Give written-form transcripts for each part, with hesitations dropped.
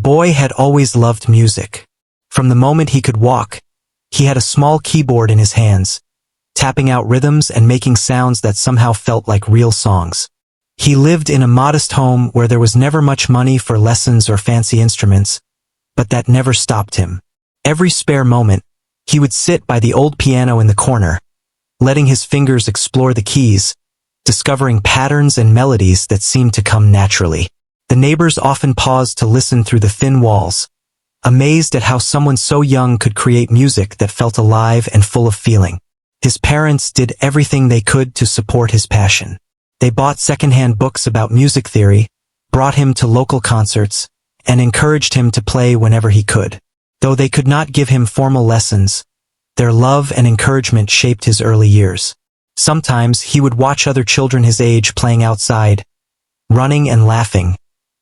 boy had always loved music. From the moment he could walk, he had a small keyboard in his hands, tapping out rhythms and making sounds that somehow felt like real songs. He lived in a modest home where there was never much money for lessons or fancy instruments, but that never stopped him. Every spare moment, he would sit by the old piano in the corner, letting his fingers explore the keys, discovering patterns and melodies that seemed to come naturally. The neighbors often paused to listen through the thin walls, amazed at how someone so young could create music that felt alive and full of feeling. His parents did everything they could to support his passion. They bought secondhand books about music theory, brought him to local concerts, and encouraged him to play whenever he could. Though they could not give him formal lessons, their love and encouragement shaped his early years. Sometimes he would watch other children his age playing outside, running and laughing,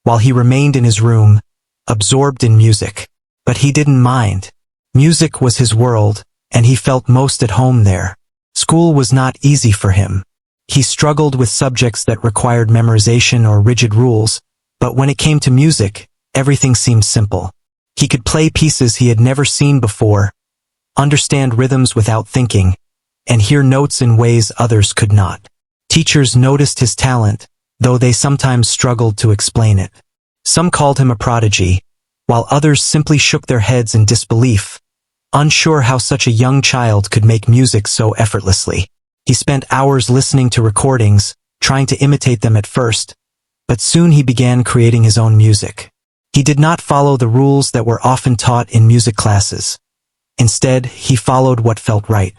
while he remained in his room, absorbed in music. But he didn't mind. Music was his world, and he felt most at home there. School was not easy for him. He struggled with subjects that required memorization or rigid rules, but when it came to music, everything seemed simple. He could play pieces he had never seen before, understand rhythms without thinking, and hear notes in ways others could not. Teachers noticed his talent, though they sometimes struggled to explain it. Some called him a prodigy, while others simply shook their heads in disbelief, unsure how such a young child could make music so effortlessly. He spent hours listening to recordings, trying to imitate them at first, but soon he began creating his own music. He did not follow the rules that were often taught in music classes. Instead, he followed what felt right.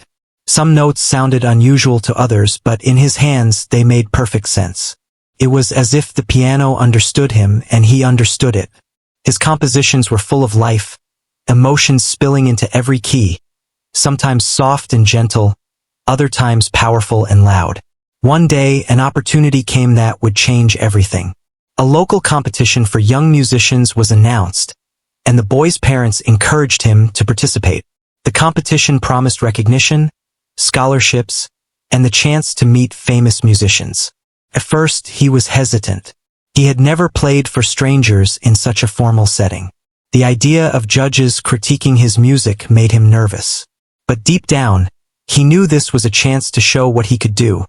Some notes sounded unusual to others, but in his hands they made perfect sense. It was as if the piano understood him and he understood it. His compositions were full of life, emotions spilling into every key, sometimes soft and gentle, other times powerful and loud. One day, an opportunity came that would change everything. A local competition for young musicians was announced, and the boy's parents encouraged him to participate. The competition promised recognition, scholarships, and the chance to meet famous musicians. At first, he was hesitant. He had never played for strangers in such a formal setting. The idea of judges critiquing his music made him nervous. But deep down, he knew this was a chance to show what he could do,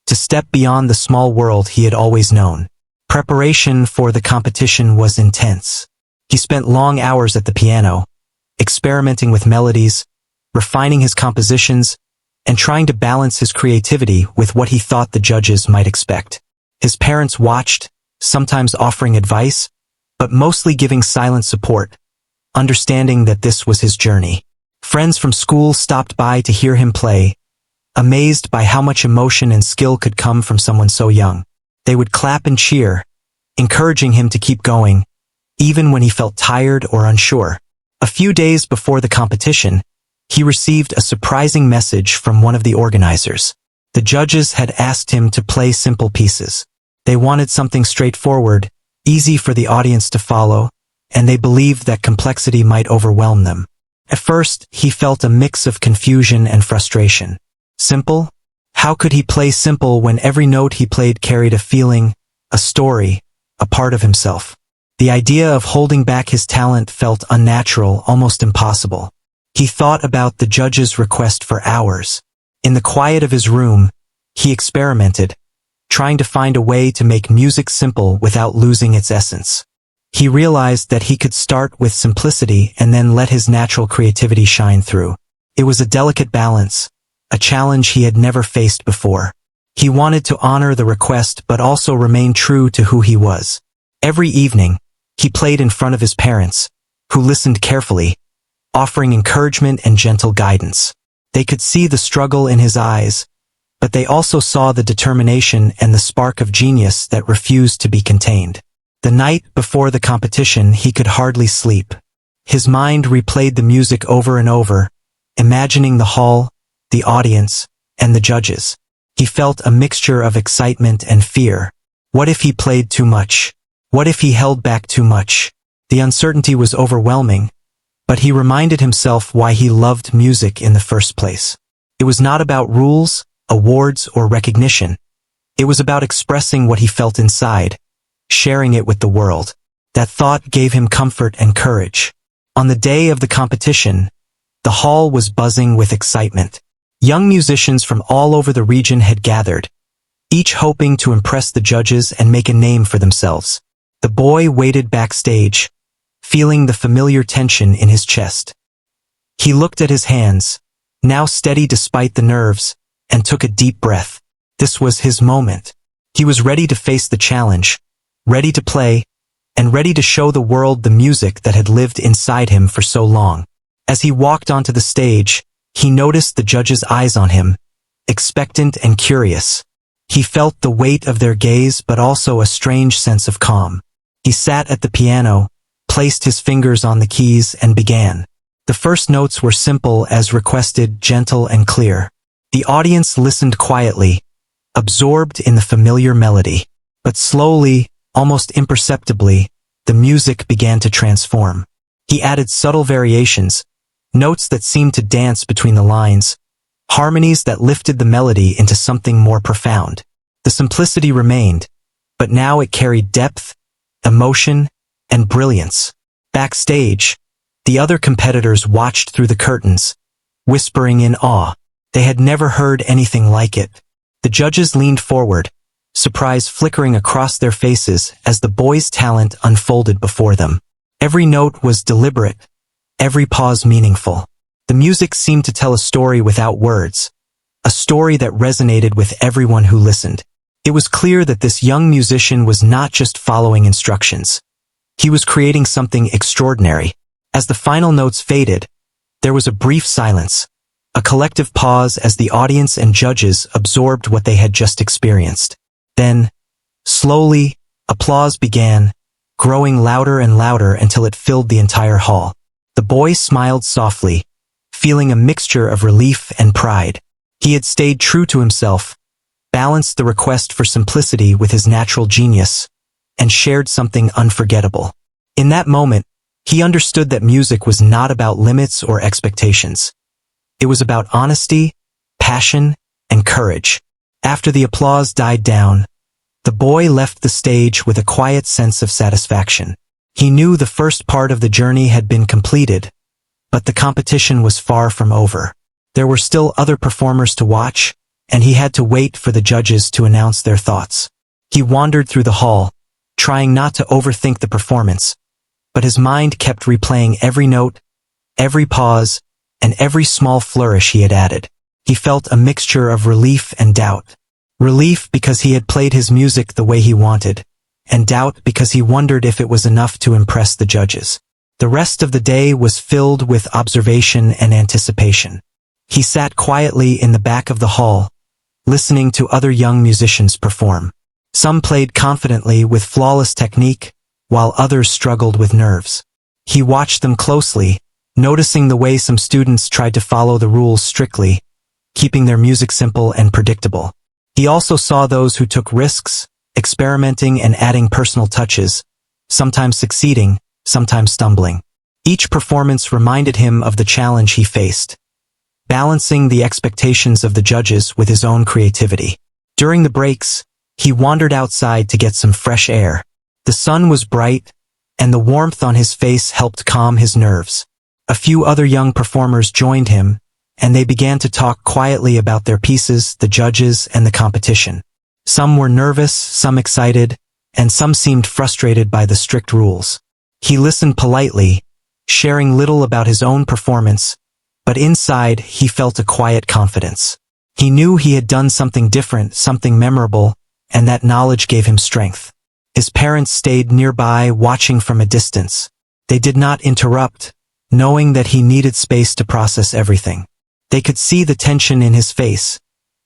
to step beyond the small world he had always known. Preparation for the competition was intense. He spent long hours at the piano, experimenting with melodies, refining his compositions, and trying to balance his creativity with what he thought the judges might expect. His parents watched, sometimes offering advice, but mostly giving silent support, understanding that this was his journey. Friends from school stopped by to hear him play, amazed by how much emotion and skill could come from someone so young. They would clap and cheer, encouraging him to keep going, even when he felt tired or unsure. A few days before the competition, he received a surprising message from one of the organizers. The judges had asked him to play simple pieces. They wanted something straightforward, easy for the audience to follow, and they believed that complexity might overwhelm them. At first, he felt a mix of confusion and frustration. Simple? How could he play simple when every note he played carried a feeling, a story, a part of himself? The idea of holding back his talent felt unnatural, almost impossible. He thought about the judge's request for hours. In the quiet of his room, he experimented, trying to find a way to make music simple without losing its essence. He realized that he could start with simplicity and then let his natural creativity shine through. It was a delicate balance, a challenge he had never faced before. He wanted to honor the request but also remain true to who he was. Every evening, he played in front of his parents, who listened carefully, offering encouragement and gentle guidance. They could see the struggle in his eyes, but they also saw the determination and the spark of genius that refused to be contained. The night before the competition, he could hardly sleep. His mind replayed the music over and over, imagining the hall, the audience, and the judges. He felt a mixture of excitement and fear. What if he played too much? What if he held back too much? The uncertainty was overwhelming, but he reminded himself why he loved music in the first place. It was not about rules, awards, or recognition. It was about expressing what he felt inside, sharing it with the world. That thought gave him comfort and courage. On the day of the competition, the hall was buzzing with excitement. Young musicians from all over the region had gathered, each hoping to impress the judges and make a name for themselves. The boy waited backstage, feeling the familiar tension in his chest. He looked at his hands, now steady despite the nerves, and took a deep breath. This was his moment. He was ready to face the challenge, ready to play, and ready to show the world the music that had lived inside him for so long. As he walked onto the stage, he noticed the judges' eyes on him, expectant and curious. He felt the weight of their gaze but also a strange sense of calm. He sat at the piano, placed his fingers on the keys and began. The first notes were simple as requested, gentle and clear. The audience listened quietly, absorbed in the familiar melody. But slowly, almost imperceptibly, the music began to transform. He added subtle variations, notes that seemed to dance between the lines, harmonies that lifted the melody into something more profound. The simplicity remained, but now it carried depth, emotion, and brilliance. Backstage, the other competitors watched through the curtains, whispering in awe. They had never heard anything like it. The judges leaned forward, surprise flickering across their faces as the boy's talent unfolded before them. Every note was deliberate, every pause meaningful. The music seemed to tell a story without words, a story that resonated with everyone who listened. It was clear that this young musician was not just following instructions. He was creating something extraordinary. As the final notes faded, there was a brief silence, a collective pause as the audience and judges absorbed what they had just experienced. Then, slowly, applause began, growing louder and louder until it filled the entire hall. The boy smiled softly, feeling a mixture of relief and pride. He had stayed true to himself, balanced the request for simplicity with his natural genius, and shared something unforgettable. In that moment, he understood that music was not about limits or expectations. It was about honesty, passion, and courage. After the applause died down, the boy left the stage with a quiet sense of satisfaction. He knew the first part of the journey had been completed, but the competition was far from over. There were still other performers to watch, and he had to wait for the judges to announce their thoughts. He wandered through the hall, trying not to overthink the performance, but his mind kept replaying every note, every pause, and every small flourish he had added. He felt a mixture of relief and doubt. Relief because he had played his music the way he wanted, and doubt because he wondered if it was enough to impress the judges. The rest of the day was filled with observation and anticipation. He sat quietly in the back of the hall, listening to other young musicians perform. Some played confidently with flawless technique, while others struggled with nerves. He watched them closely, noticing the way some students tried to follow the rules strictly, keeping their music simple and predictable. He also saw those who took risks, experimenting and adding personal touches, sometimes succeeding, sometimes stumbling. Each performance reminded him of the challenge he faced, balancing the expectations of the judges with his own creativity. During the breaks, he wandered outside to get some fresh air. The sun was bright, and the warmth on his face helped calm his nerves. A few other young performers joined him, and they began to talk quietly about their pieces, the judges, and the competition. Some were nervous, some excited, and some seemed frustrated by the strict rules. He listened politely, sharing little about his own performance, but inside he felt a quiet confidence. He knew he had done something different, something memorable, and that knowledge gave him strength. His parents stayed nearby, watching from a distance. They did not interrupt, knowing that he needed space to process everything. They could see the tension in his face,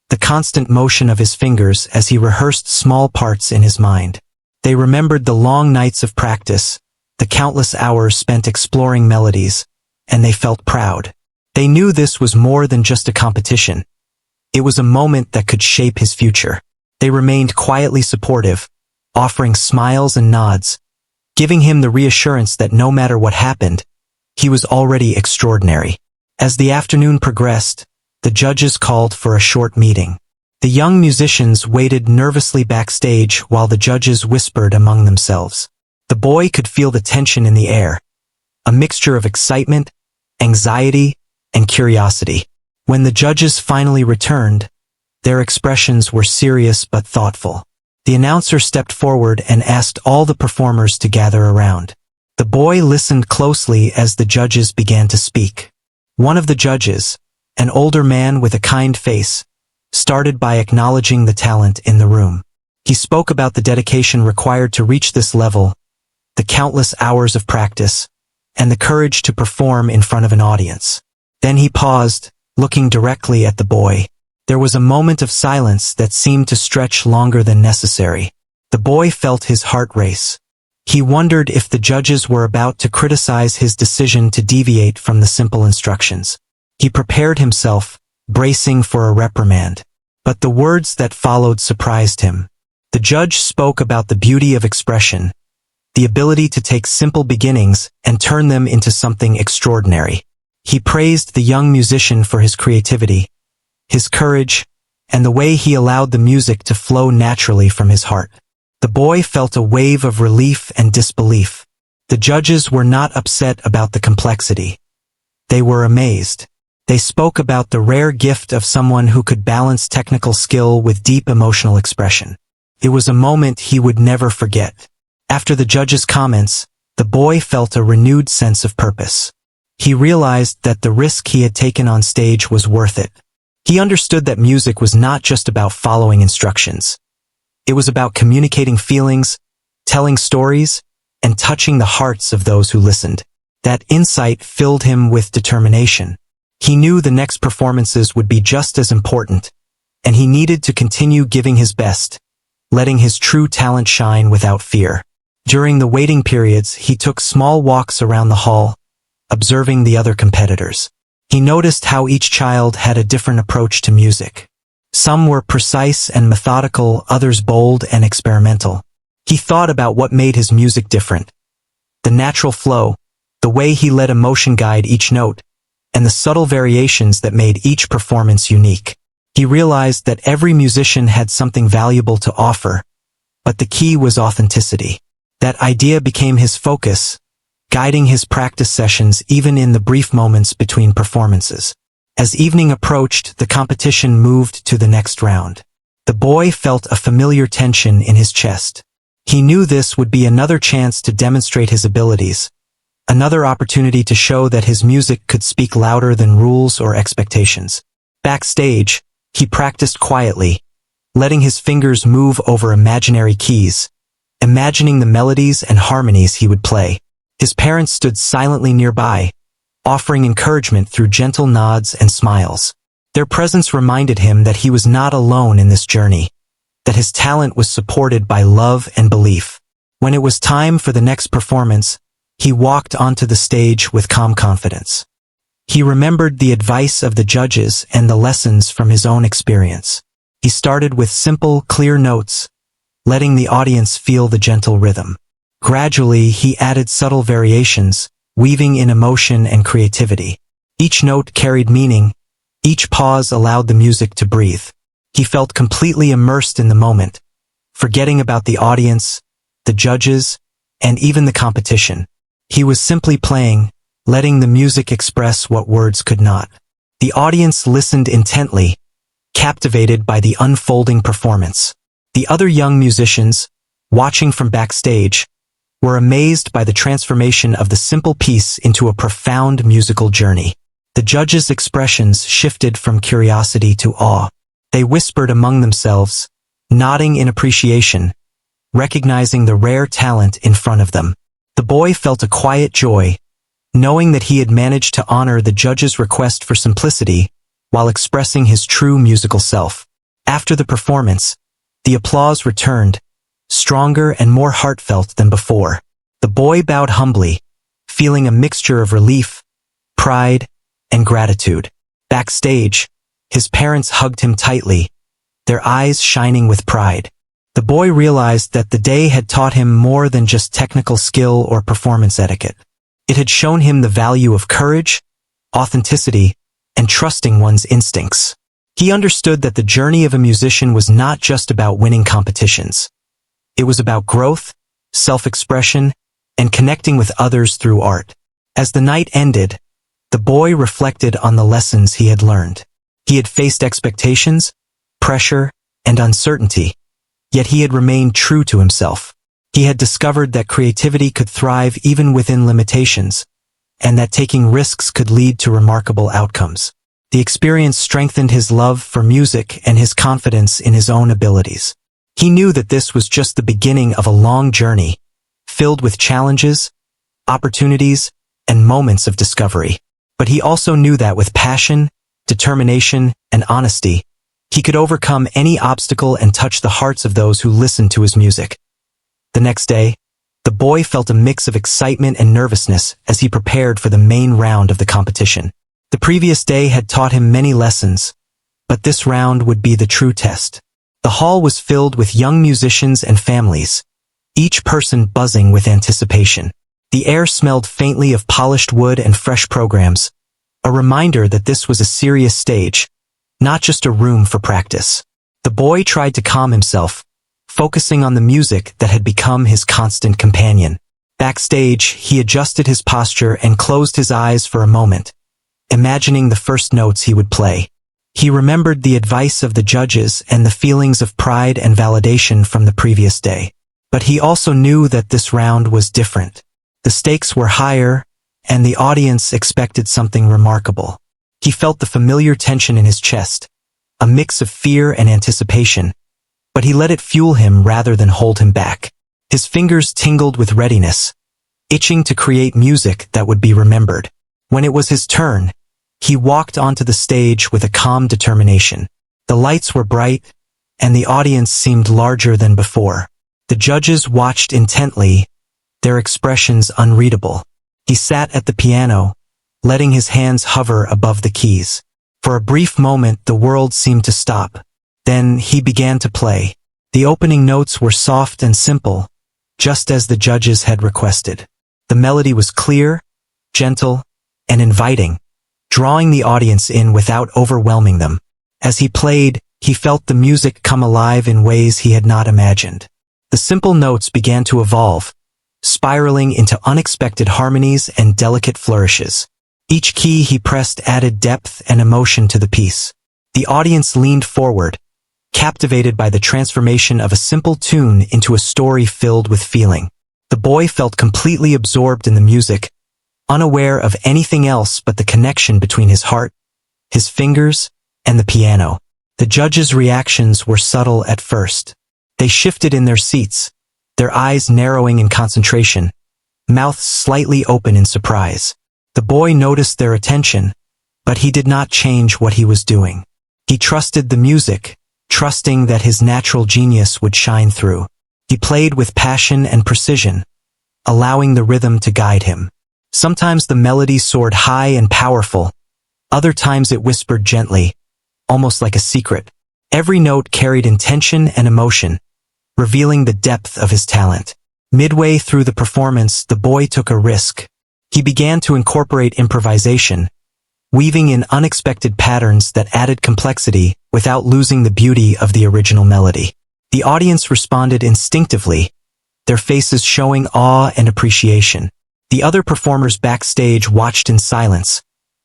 the constant motion of his fingers as he rehearsed small parts in his mind. They remembered the long nights of practice, the countless hours spent exploring melodies, and they felt proud. They knew this was more than just a competition. It was a moment that could shape his future. They remained quietly supportive, offering smiles and nods, giving him the reassurance that no matter what happened, he was already extraordinary. As the afternoon progressed, the judges called for a short meeting. The young musicians waited nervously backstage while the judges whispered among themselves. The boy could feel the tension in the air, a mixture of excitement, anxiety, and curiosity. When the judges finally returned, their expressions were serious but thoughtful. The announcer stepped forward and asked all the performers to gather around. The boy listened closely as the judges began to speak. One of the judges, an older man with a kind face, started by acknowledging the talent in the room. He spoke about the dedication required to reach this level, the countless hours of practice, and the courage to perform in front of an audience. Then he paused, looking directly at the boy. There was a moment of silence that seemed to stretch longer than necessary. The boy felt his heart race. He wondered if the judges were about to criticize his decision to deviate from the simple instructions. He prepared himself, bracing for a reprimand. But the words that followed surprised him. The judge spoke about the beauty of expression, the ability to take simple beginnings and turn them into something extraordinary. He praised the young musician for his creativity, his courage, and the way he allowed the music to flow naturally from his heart. The boy felt a wave of relief and disbelief. The judges were not upset about the complexity. They were amazed. They spoke about the rare gift of someone who could balance technical skill with deep emotional expression. It was a moment he would never forget. After the judges' comments, the boy felt a renewed sense of purpose. He realized that the risk he had taken on stage was worth it. He understood that music was not just about following instructions. It was about communicating feelings, telling stories, and touching the hearts of those who listened. That insight filled him with determination. He knew the next performances would be just as important, and he needed to continue giving his best, letting his true talent shine without fear. During the waiting periods, he took small walks around the hall, observing the other competitors. He noticed how each child had a different approach to music. Some were precise and methodical, others bold and experimental. He thought about what made his music different. The natural flow, the way he let emotion guide each note, and the subtle variations that made each performance unique. He realized that every musician had something valuable to offer, but the key was authenticity. That idea became his focus, guiding his practice sessions even in the brief moments between performances. As evening approached, the competition moved to the next round. The boy felt a familiar tension in his chest. He knew this would be another chance to demonstrate his abilities, another opportunity to show that his music could speak louder than rules or expectations. Backstage, he practiced quietly, letting his fingers move over imaginary keys, imagining the melodies and harmonies he would play. His parents stood silently nearby, offering encouragement through gentle nods and smiles. Their presence reminded him that he was not alone in this journey, that his talent was supported by love and belief. When it was time for the next performance, he walked onto the stage with calm confidence. He remembered the advice of the judges and the lessons from his own experience. He started with simple, clear notes, letting the audience feel the gentle rhythm. Gradually, he added subtle variations, weaving in emotion and creativity. Each note carried meaning, each pause allowed the music to breathe. He felt completely immersed in the moment, forgetting about the audience, the judges, and even the competition. He was simply playing, letting the music express what words could not. The audience listened intently, captivated by the unfolding performance. The other young musicians, watching from backstage, were amazed by the transformation of the simple piece into a profound musical journey. The judges' expressions shifted from curiosity to awe. They whispered among themselves, nodding in appreciation, recognizing the rare talent in front of them. The boy felt a quiet joy, knowing that he had managed to honor the judges' request for simplicity while expressing his true musical self. After the performance, the applause returned, stronger and more heartfelt than before. The boy bowed humbly, feeling a mixture of relief, pride, and gratitude. Backstage, his parents hugged him tightly, their eyes shining with pride. The boy realized that the day had taught him more than just technical skill or performance etiquette. It had shown him the value of courage, authenticity, and trusting one's instincts. He understood that the journey of a musician was not just about winning competitions. It was about growth, self-expression, and connecting with others through art. As the night ended, the boy reflected on the lessons he had learned. He had faced expectations, pressure, and uncertainty, yet he had remained true to himself. He had discovered that creativity could thrive even within limitations, and that taking risks could lead to remarkable outcomes. The experience strengthened his love for music and his confidence in his own abilities. He knew that this was just the beginning of a long journey, filled with challenges, opportunities, and moments of discovery. But he also knew that with passion, determination, and honesty, he could overcome any obstacle and touch the hearts of those who listened to his music. The next day, the boy felt a mix of excitement and nervousness as he prepared for the main round of the competition. The previous day had taught him many lessons, but this round would be the true test. The hall was filled with young musicians and families, each person buzzing with anticipation. The air smelled faintly of polished wood and fresh programs, a reminder that this was a serious stage, not just a room for practice. The boy tried to calm himself, focusing on the music that had become his constant companion. Backstage, he adjusted his posture and closed his eyes for a moment, imagining the first notes he would play. He remembered the advice of the judges and the feelings of pride and validation from the previous day. But he also knew that this round was different. The stakes were higher, and the audience expected something remarkable. He felt the familiar tension in his chest, a mix of fear and anticipation, but he let it fuel him rather than hold him back. His fingers tingled with readiness, itching to create music that would be remembered. When it was his turn, he walked onto the stage with a calm determination. The lights were bright, and the audience seemed larger than before. The judges watched intently, their expressions unreadable. He sat at the piano, letting his hands hover above the keys. For a brief moment, the world seemed to stop. Then he began to play. The opening notes were soft and simple, just as the judges had requested. The melody was clear, gentle, and inviting, drawing the audience in without overwhelming them. As he played, he felt the music come alive in ways he had not imagined. The simple notes began to evolve, spiraling into unexpected harmonies and delicate flourishes. Each key he pressed added depth and emotion to the piece. The audience leaned forward, captivated by the transformation of a simple tune into a story filled with feeling. The boy felt completely absorbed in the music, unaware of anything else but the connection between his heart, his fingers, and the piano. The judges' reactions were subtle at first. They shifted in their seats, their eyes narrowing in concentration, mouths slightly open in surprise. The boy noticed their attention, but he did not change what he was doing. He trusted the music, trusting that his natural genius would shine through. He played with passion and precision, allowing the rhythm to guide him. Sometimes the melody soared high and powerful, other times it whispered gently, almost like a secret. Every note carried intention and emotion, revealing the depth of his talent. Midway through the performance, the boy took a risk. He began to incorporate improvisation, weaving in unexpected patterns that added complexity without losing the beauty of the original melody. The audience responded instinctively, their faces showing awe and appreciation. The other performers backstage watched in silence,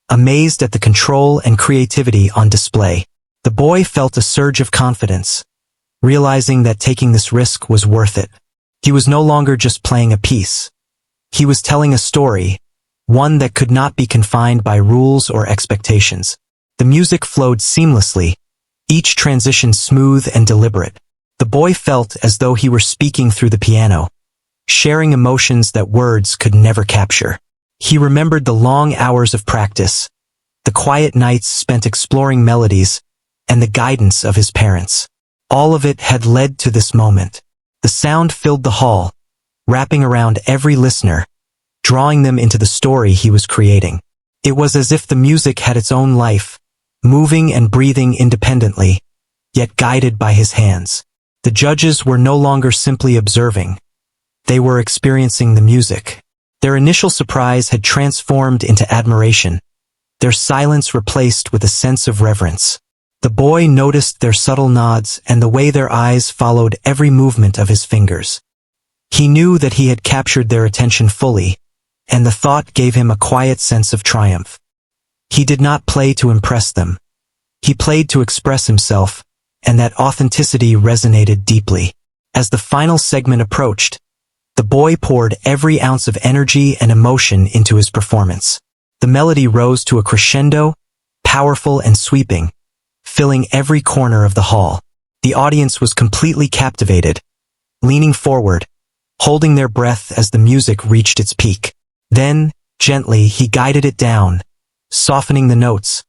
amazed at the control and creativity on display. The boy felt a surge of confidence, realizing that taking this risk was worth it. He was no longer just playing a piece. He was telling a story, one that could not be confined by rules or expectations. The music flowed seamlessly, each transition smooth and deliberate. The boy felt as though he were speaking through the piano, sharing emotions that words could never capture. He remembered the long hours of practice, the quiet nights spent exploring melodies, and the guidance of his parents. All of it had led to this moment. The sound filled the hall, wrapping around every listener, drawing them into the story he was creating. It was as if the music had its own life, moving and breathing independently, yet guided by his hands. The judges were no longer simply observing. They were experiencing the music. Their initial surprise had transformed into admiration, their silence replaced with a sense of reverence. The boy noticed their subtle nods and the way their eyes followed every movement of his fingers. He knew that he had captured their attention fully, and the thought gave him a quiet sense of triumph. He did not play to impress them. He played to express himself, and that authenticity resonated deeply. As the final segment approached, the boy poured every ounce of energy and emotion into his performance. The melody rose to a crescendo, powerful and sweeping, filling every corner of the hall. The audience was completely captivated, leaning forward, holding their breath as the music reached its peak. Then, gently, he guided it down, softening the notes,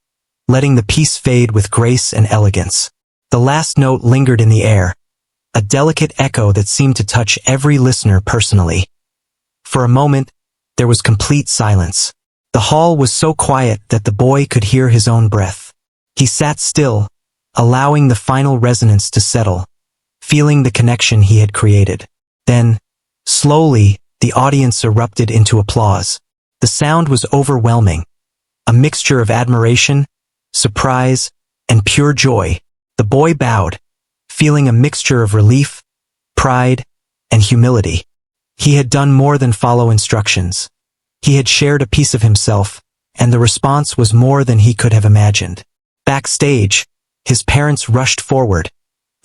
letting the piece fade with grace and elegance. The last note lingered in the air, a delicate echo that seemed to touch every listener personally. For a moment, there was complete silence. The hall was so quiet that the boy could hear his own breath. He sat still, allowing the final resonance to settle, feeling the connection he had created. Then, slowly, the audience erupted into applause. The sound was overwhelming, a mixture of admiration, surprise, and pure joy. The boy bowed, feeling a mixture of relief, pride, and humility. He had done more than follow instructions. He had shared a piece of himself, and the response was more than he could have imagined. Backstage, his parents rushed forward,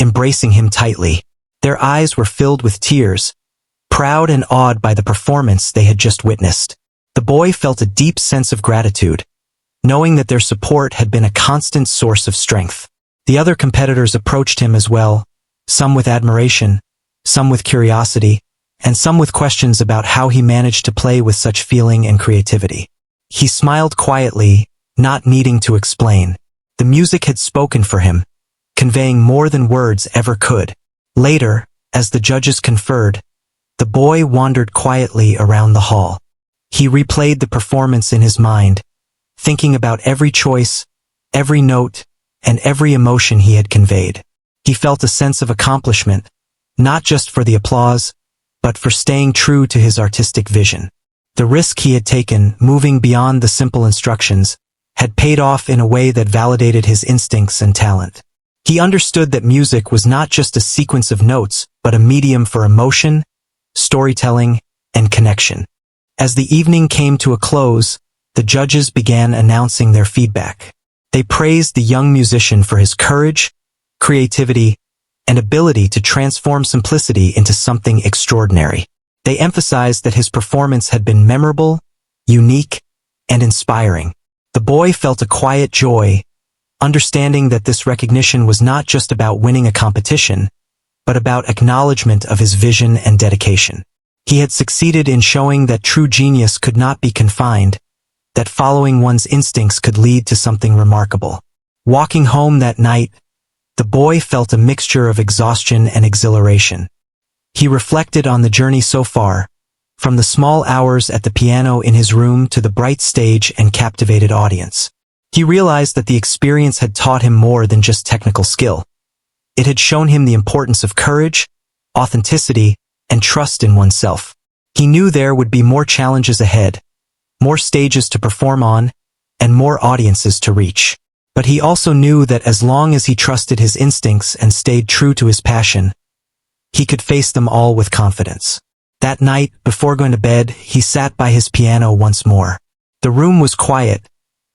embracing him tightly. Their eyes were filled with tears, proud and awed by the performance they had just witnessed. The boy felt a deep sense of gratitude, knowing that their support had been a constant source of strength. The other competitors approached him as well, some with admiration, some with curiosity, and some with questions about how he managed to play with such feeling and creativity. He smiled quietly, not needing to explain. The music had spoken for him, conveying more than words ever could. Later, as the judges conferred, the boy wandered quietly around the hall. He replayed the performance in his mind, thinking about every choice, every note, and every emotion he had conveyed. He felt a sense of accomplishment, not just for the applause, but for staying true to his artistic vision. The risk he had taken, moving beyond the simple instructions, had paid off in a way that validated his instincts and talent. He understood that music was not just a sequence of notes, but a medium for emotion, storytelling, and connection. As the evening came to a close, the judges began announcing their feedback. They praised the young musician for his courage, creativity, and ability to transform simplicity into something extraordinary. They emphasized that his performance had been memorable, unique, and inspiring. The boy felt a quiet joy, understanding that this recognition was not just about winning a competition, but about acknowledgement of his vision and dedication. He had succeeded in showing that true genius could not be confined, that following one's instincts could lead to something remarkable. Walking home that night, the boy felt a mixture of exhaustion and exhilaration. He reflected on the journey so far, from the small hours at the piano in his room to the bright stage and captivated audience. He realized that the experience had taught him more than just technical skill. It had shown him the importance of courage, authenticity, and trust in oneself. He knew there would be more challenges ahead, more stages to perform on, and more audiences to reach. But he also knew that as long as he trusted his instincts and stayed true to his passion, he could face them all with confidence. That night, before going to bed, he sat by his piano once more. The room was quiet,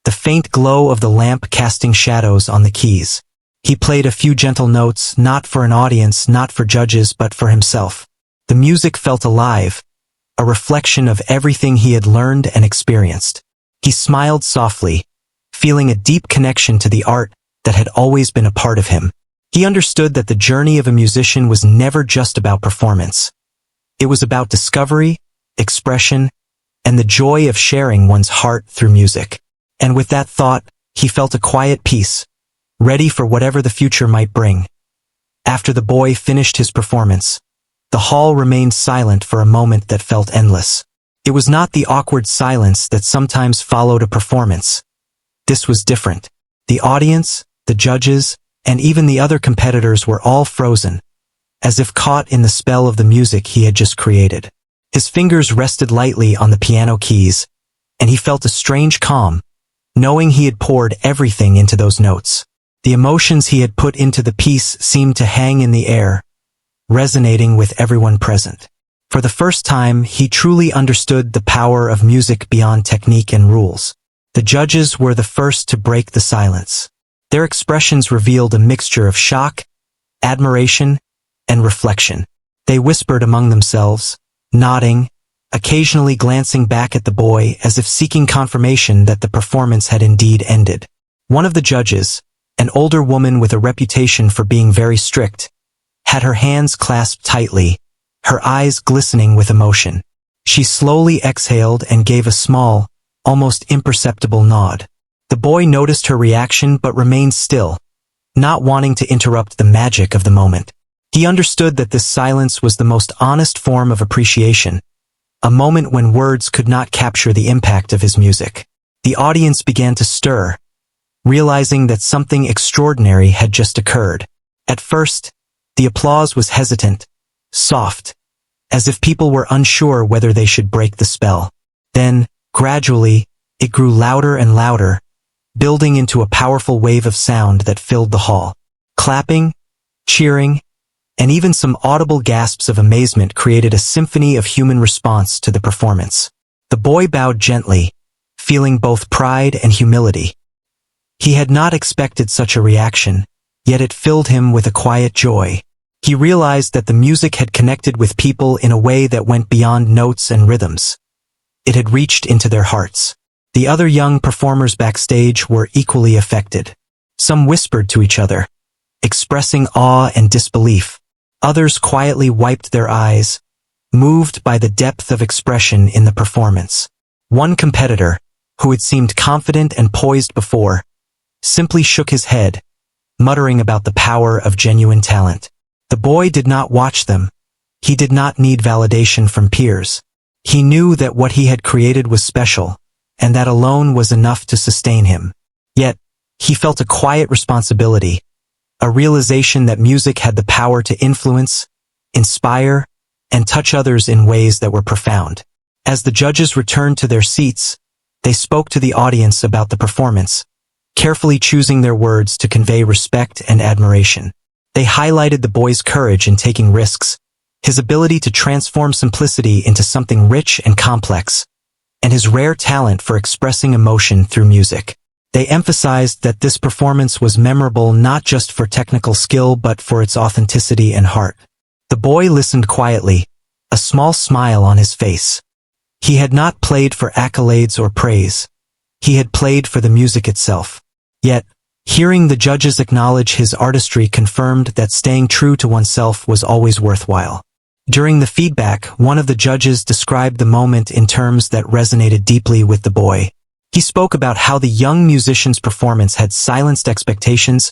the faint glow of the lamp casting shadows on the keys. He played a few gentle notes, not for an audience, not for judges, but for himself. The music felt alive, a reflection of everything he had learned and experienced. He smiled softly, feeling a deep connection to the art that had always been a part of him. He understood that the journey of a musician was never just about performance. It was about discovery, expression, and the joy of sharing one's heart through music. And with that thought, he felt a quiet peace, ready for whatever the future might bring. After the boy finished his performance, the hall remained silent for a moment that felt endless. It was not the awkward silence that sometimes followed a performance. This was different. The audience, the judges, and even the other competitors were all frozen, as if caught in the spell of the music he had just created. His fingers rested lightly on the piano keys, and he felt a strange calm, knowing he had poured everything into those notes. The emotions he had put into the piece seemed to hang in the air, resonating with everyone present. For the first time, he truly understood the power of music beyond technique and rules. The judges were the first to break the silence. Their expressions revealed a mixture of shock, admiration, and reflection. They whispered among themselves, nodding, occasionally glancing back at the boy as if seeking confirmation that the performance had indeed ended. One of the judges, an older woman with a reputation for being very strict, had her hands clasped tightly, her eyes glistening with emotion. She slowly exhaled and gave a small, almost imperceptible nod. The boy noticed her reaction but remained still, not wanting to interrupt the magic of the moment. He understood that this silence was the most honest form of appreciation, a moment when words could not capture the impact of his music. The audience began to stir, realizing that something extraordinary had just occurred. At first, the applause was hesitant, soft, as if people were unsure whether they should break the spell. Then, gradually, it grew louder and louder, building into a powerful wave of sound that filled the hall. Clapping, cheering, and even some audible gasps of amazement created a symphony of human response to the performance. The boy bowed gently, feeling both pride and humility. He had not expected such a reaction, yet it filled him with a quiet joy. He realized that the music had connected with people in a way that went beyond notes and rhythms. It had reached into their hearts. The other young performers backstage were equally affected. Some whispered to each other, expressing awe and disbelief. Others quietly wiped their eyes, moved by the depth of expression in the performance. One competitor, who had seemed confident and poised before, simply shook his head, muttering about the power of genuine talent. The boy did not watch them. He did not need validation from peers. He knew that what he had created was special, and that alone was enough to sustain him. Yet, he felt a quiet responsibility, a realization that music had the power to influence, inspire, and touch others in ways that were profound. As the judges returned to their seats, they spoke to the audience about the performance, carefully choosing their words to convey respect and admiration. They highlighted the boy's courage in taking risks, his ability to transform simplicity into something rich and complex, and his rare talent for expressing emotion through music. They emphasized that this performance was memorable not just for technical skill but for its authenticity and heart. The boy listened quietly, a small smile on his face. He had not played for accolades or praise. He had played for the music itself. Yet, hearing the judges acknowledge his artistry confirmed that staying true to oneself was always worthwhile. During the feedback, one of the judges described the moment in terms that resonated deeply with the boy. He spoke about how the young musician's performance had silenced expectations,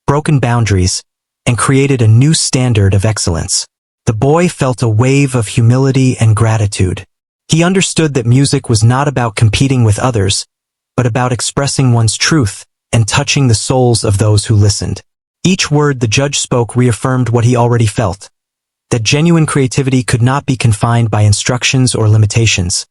broken boundaries, and created a new standard of excellence. The boy felt a wave of humility and gratitude. He understood that music was not about competing with others, but about expressing one's truth and touching the souls of those who listened. Each word the judge spoke reaffirmed what he already felt, that genuine creativity could not be confined by instructions or limitations.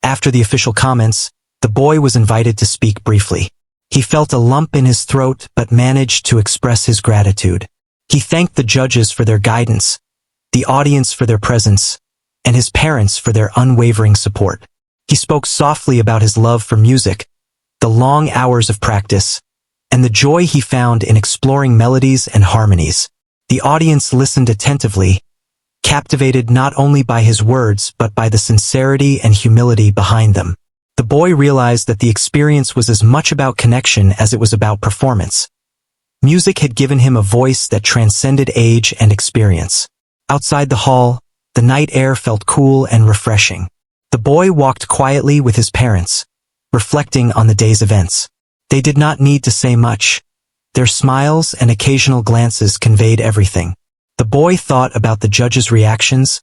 After the official comments, the boy was invited to speak briefly. He felt a lump in his throat but managed to express his gratitude. He thanked the judges for their guidance, the audience for their presence, and his parents for their unwavering support. He spoke softly about his love for music, the long hours of practice, and the joy he found in exploring melodies and harmonies. The audience listened attentively, captivated not only by his words but by the sincerity and humility behind them. The boy realized that the experience was as much about connection as it was about performance. Music had given him a voice that transcended age and experience. Outside the hall, the night air felt cool and refreshing. The boy walked quietly with his parents, reflecting on the day's events. They did not need to say much. Their smiles and occasional glances conveyed everything. The boy thought about the judges' reactions,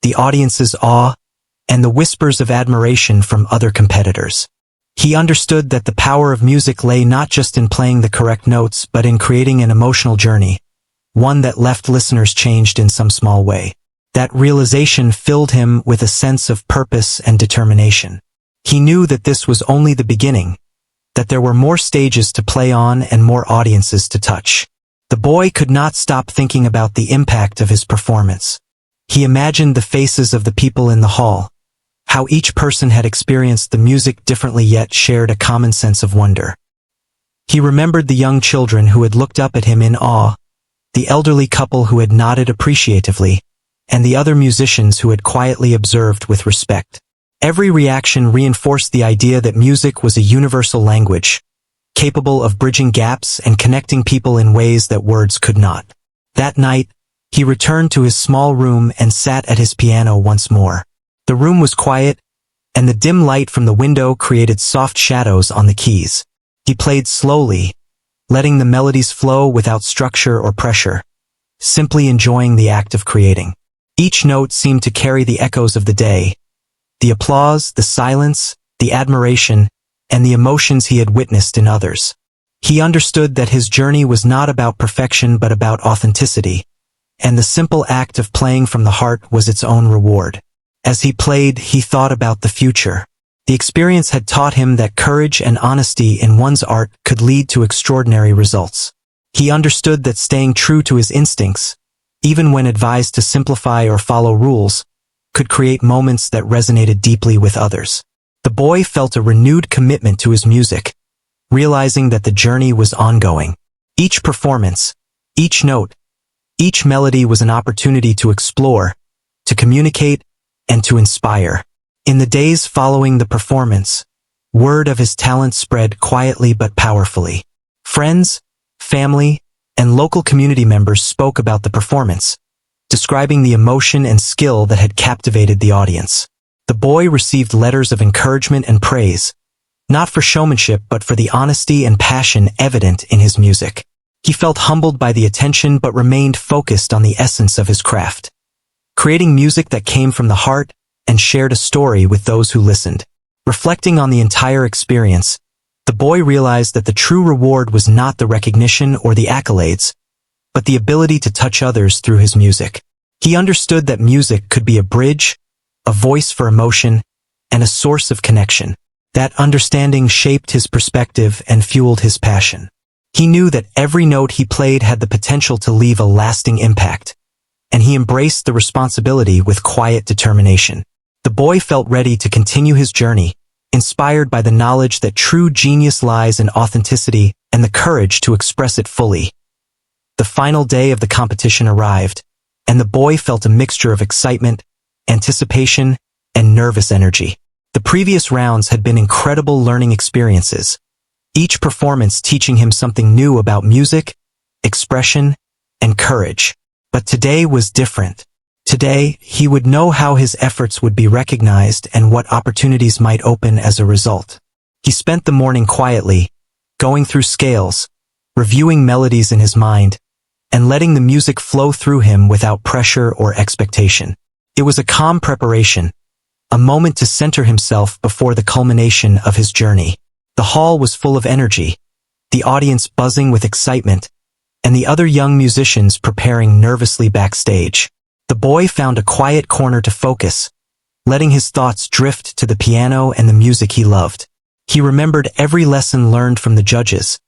the audience's awe, and the whispers of admiration from other competitors. He understood that the power of music lay not just in playing the correct notes but in creating an emotional journey, one that left listeners changed in some small way. That realization filled him with a sense of purpose and determination. He knew that this was only the beginning, that there were more stages to play on and more audiences to touch. The boy could not stop thinking about the impact of his performance. He imagined the faces of the people in the hall, how each person had experienced the music differently yet shared a common sense of wonder. He remembered the young children who had looked up at him in awe, the elderly couple who had nodded appreciatively, and the other musicians who had quietly observed with respect. Every reaction reinforced the idea that music was a universal language, capable of bridging gaps and connecting people in ways that words could not. That night, he returned to his small room and sat at his piano once more. The room was quiet, and the dim light from the window created soft shadows on the keys. He played slowly, letting the melodies flow without structure or pressure, simply enjoying the act of creating. Each note seemed to carry the echoes of the day, the applause, the silence, the admiration, and the emotions he had witnessed in others. He understood that his journey was not about perfection but about authenticity, and the simple act of playing from the heart was its own reward. As he played, he thought about the future. The experience had taught him that courage and honesty in one's art could lead to extraordinary results. He understood that staying true to his instincts, even when advised to simplify or follow rules, could create moments that resonated deeply with others. The boy felt a renewed commitment to his music, realizing that the journey was ongoing. Each performance, each note, each melody was an opportunity to explore, to communicate, and to inspire. In the days following the performance, word of his talent spread quietly but powerfully. Friends, family, and local community members spoke about the performance, describing the emotion and skill that had captivated the audience. The boy received letters of encouragement and praise, not for showmanship but for the honesty and passion evident in his music. He felt humbled by the attention but remained focused on the essence of his craft, creating music that came from the heart and shared a story with those who listened. Reflecting on the entire experience, the boy realized that the true reward was not the recognition or the accolades, but the ability to touch others through his music. He understood that music could be a bridge, a voice for emotion, and a source of connection. That understanding shaped his perspective and fueled his passion. He knew that every note he played had the potential to leave a lasting impact, and he embraced the responsibility with quiet determination. The boy felt ready to continue his journey, inspired by the knowledge that true genius lies in authenticity and the courage to express it fully. The final day of the competition arrived, and the boy felt a mixture of excitement, anticipation, and nervous energy. The previous rounds had been incredible learning experiences, each performance teaching him something new about music, expression, and courage. But today was different. Today, he would know how his efforts would be recognized and what opportunities might open as a result. He spent the morning quietly, going through scales, reviewing melodies in his mind, and letting the music flow through him without pressure or expectation. It was a calm preparation, a moment to center himself before the culmination of his journey. The hall was full of energy, the audience buzzing with excitement, and the other young musicians preparing nervously backstage. The boy found a quiet corner to focus, letting his thoughts drift to the piano and the music he loved. He remembered every lesson learned from the judges,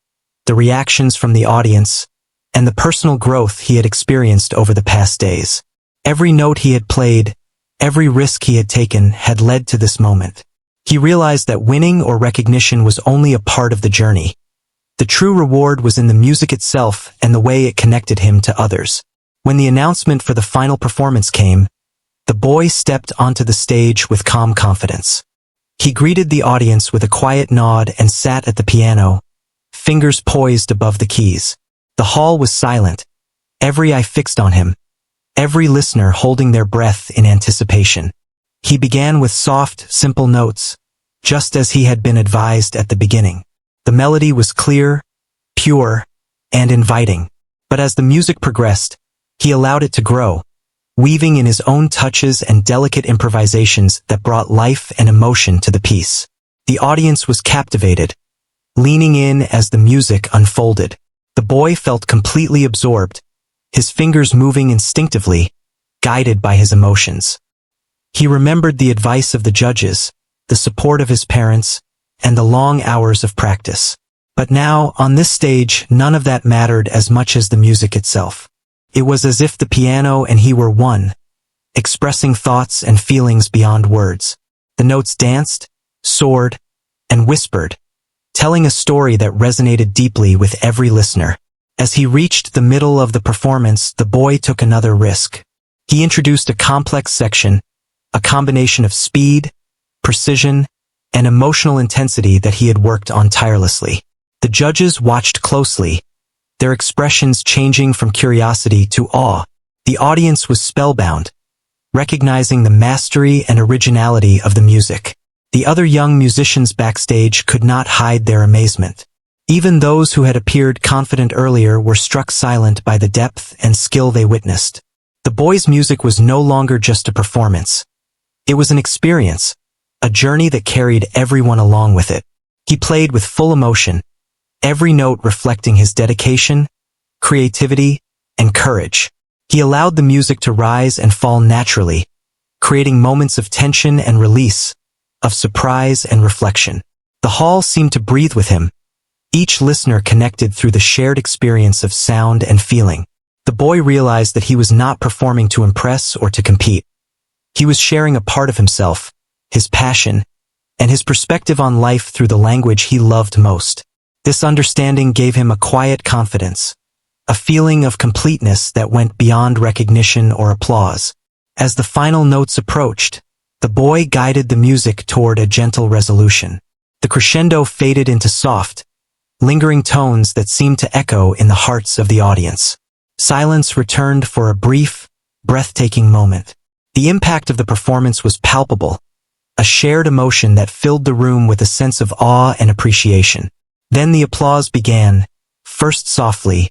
the reactions from the audience, and the personal growth he had experienced over the past days. Every note he had played, every risk he had taken had led to this moment. He realized that winning or recognition was only a part of the journey. The true reward was in the music itself and the way it connected him to others. When the announcement for the final performance came, the boy stepped onto the stage with calm confidence. He greeted the audience with a quiet nod and sat at the piano, fingers poised above the keys. The hall was silent, every eye fixed on him, every listener holding their breath in anticipation. He began with soft, simple notes, just as he had been advised at the beginning. The melody was clear, pure, and inviting. But as the music progressed, he allowed it to grow, weaving in his own touches and delicate improvisations that brought life and emotion to the piece. The audience was captivated, leaning in as the music unfolded. The boy felt completely absorbed, his fingers moving instinctively, guided by his emotions. He remembered the advice of the judges, the support of his parents, and the long hours of practice. But now, on this stage, none of that mattered as much as the music itself. It was as if the piano and he were one, expressing thoughts and feelings beyond words. The notes danced, soared, and whispered, telling a story that resonated deeply with every listener. As he reached the middle of the performance, the boy took another risk. He introduced a complex section, a combination of speed, precision, and emotional intensity that he had worked on tirelessly. The judges watched closely, their expressions changing from curiosity to awe. The audience was spellbound, recognizing the mastery and originality of the music. The other young musicians backstage could not hide their amazement. Even those who had appeared confident earlier were struck silent by the depth and skill they witnessed. The boy's music was no longer just a performance. It was an experience, a journey that carried everyone along with it. He played with full emotion, every note reflecting his dedication, creativity, and courage. He allowed the music to rise and fall naturally, creating moments of tension and release, of surprise and reflection. The hall seemed to breathe with him, each listener connected through the shared experience of sound and feeling. The boy realized that he was not performing to impress or to compete. He was sharing a part of himself, his passion, and his perspective on life through the language he loved most. This understanding gave him a quiet confidence, a feeling of completeness that went beyond recognition or applause. As the final notes approached, the boy guided the music toward a gentle resolution. The crescendo faded into soft, lingering tones that seemed to echo in the hearts of the audience. Silence returned for a brief, breathtaking moment. The impact of the performance was palpable, a shared emotion that filled the room with a sense of awe and appreciation. Then the applause began, first softly,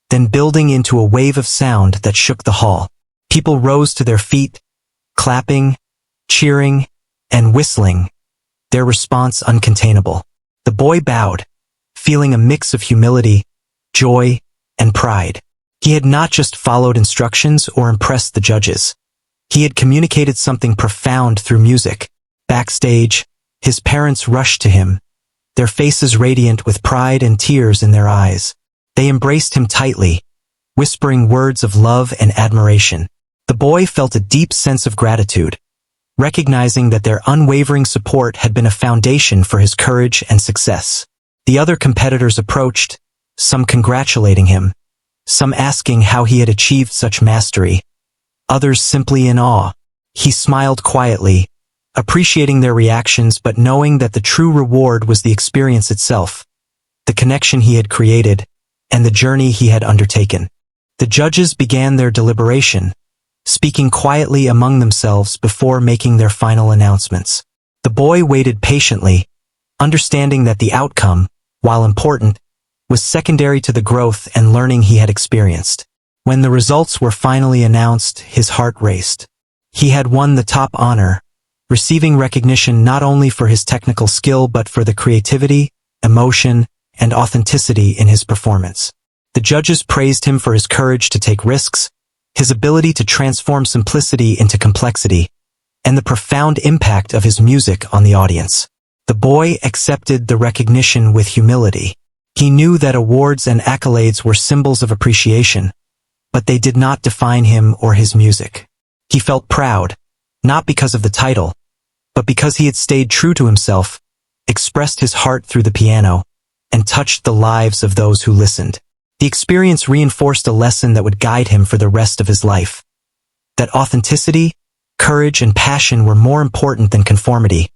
then building into a wave of sound that shook the hall. People rose to their feet, clapping, cheering, and whistling, their response uncontainable. The boy bowed, feeling a mix of humility, joy, and pride. He had not just followed instructions or impressed the judges. He had communicated something profound through music. Backstage, his parents rushed to him, their faces radiant with pride and tears in their eyes. They embraced him tightly, whispering words of love and admiration. The boy felt a deep sense of gratitude, recognizing that their unwavering support had been a foundation for his courage and success. The other competitors approached, some congratulating him, some asking how he had achieved such mastery, others simply in awe. He smiled quietly, appreciating their reactions but knowing that the true reward was the experience itself, the connection he had created, and the journey he had undertaken. The judges began their deliberation, speaking quietly among themselves before making their final announcements. The boy waited patiently, understanding that the outcome, while important, was secondary to the growth and learning he had experienced. When the results were finally announced, his heart raced. He had won the top honor, receiving recognition not only for his technical skill but for the creativity, emotion, and authenticity in his performance. The judges praised him for his courage to take risks, his ability to transform simplicity into complexity, and the profound impact of his music on the audience. The boy accepted the recognition with humility. He knew that awards and accolades were symbols of appreciation, but they did not define him or his music. He felt proud, not because of the title, but because he had stayed true to himself, expressed his heart through the piano, and touched the lives of those who listened. The experience reinforced a lesson that would guide him for the rest of his life. That authenticity, courage, and passion were more important than conformity,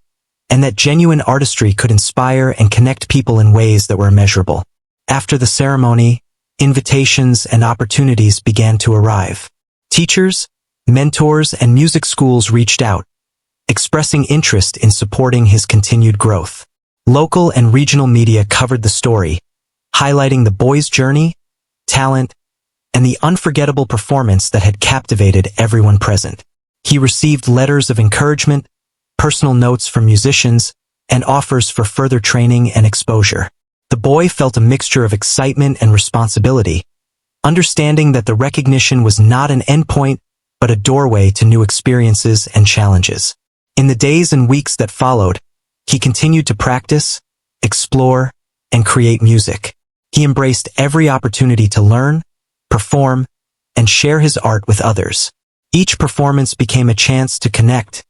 and that genuine artistry could inspire and connect people in ways that were immeasurable. After the ceremony, invitations and opportunities began to arrive. Teachers, mentors, and music schools reached out, expressing interest in supporting his continued growth. Local and regional media covered the story, highlighting the boy's journey, talent, and the unforgettable performance that had captivated everyone present. He received letters of encouragement, personal notes from musicians, and offers for further training and exposure. The boy felt a mixture of excitement and responsibility, understanding that the recognition was not an endpoint, but a doorway to new experiences and challenges. In the days and weeks that followed, he continued to practice, explore, and create music. He embraced every opportunity to learn, perform, and share his art with others. Each performance became a chance to connect,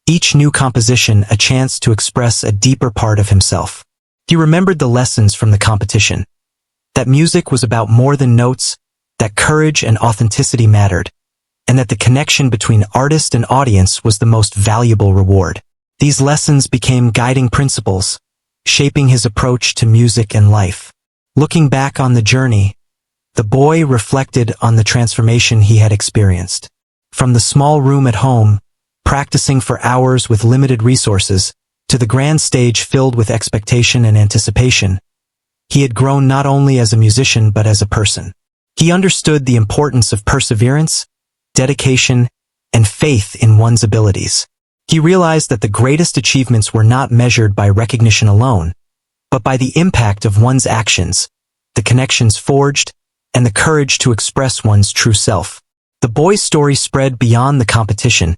each new composition a chance to express a deeper part of himself. He remembered the lessons from the competition, that music was about more than notes, that courage and authenticity mattered, and that the connection between artist and audience was the most valuable reward. These lessons became guiding principles, shaping his approach to music and life. Looking back on the journey, the boy reflected on the transformation he had experienced. From the small room at home, practicing for hours with limited resources, to the grand stage filled with expectation and anticipation, he had grown not only as a musician but as a person. He understood the importance of perseverance, dedication, and faith in one's abilities. He realized that the greatest achievements were not measured by recognition alone, but by the impact of one's actions, the connections forged, and the courage to express one's true self. The boy's story spread beyond the competition,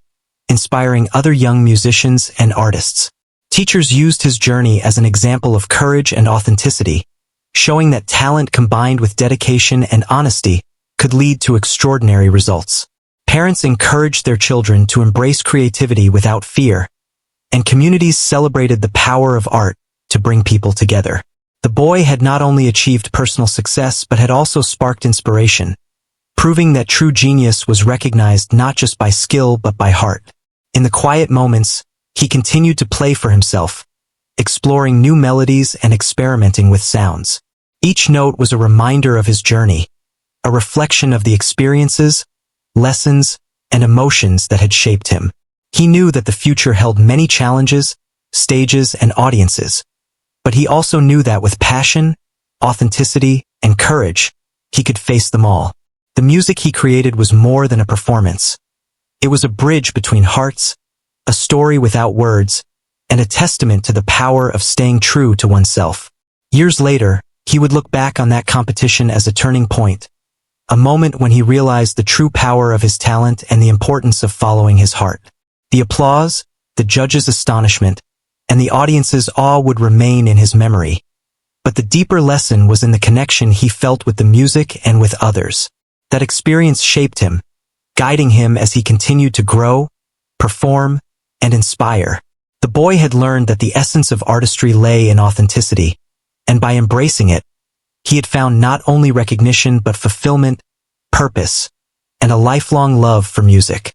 inspiring other young musicians and artists. Teachers used his journey as an example of courage and authenticity, showing that talent combined with dedication and honesty could lead to extraordinary results. Parents encouraged their children to embrace creativity without fear, and communities celebrated the power of art to bring people together. The boy had not only achieved personal success but had also sparked inspiration, proving that true genius was recognized not just by skill but by heart. In the quiet moments, he continued to play for himself, exploring new melodies and experimenting with sounds. Each note was a reminder of his journey, a reflection of the experiences, lessons, and emotions that had shaped him. He knew that the future held many challenges, stages, and audiences, but he also knew that with passion, authenticity, and courage, he could face them all. The music he created was more than a performance. It was a bridge between hearts, a story without words, and a testament to the power of staying true to oneself. Years later, he would look back on that competition as a turning point, a moment when he realized the true power of his talent and the importance of following his heart. The applause, the judges' astonishment, and the audience's awe would remain in his memory. But the deeper lesson was in the connection he felt with the music and with others. That experience shaped him, guiding him as he continued to grow, perform, and inspire. The boy had learned that the essence of artistry lay in authenticity, and by embracing it, he had found not only recognition but fulfillment, purpose, and a lifelong love for music.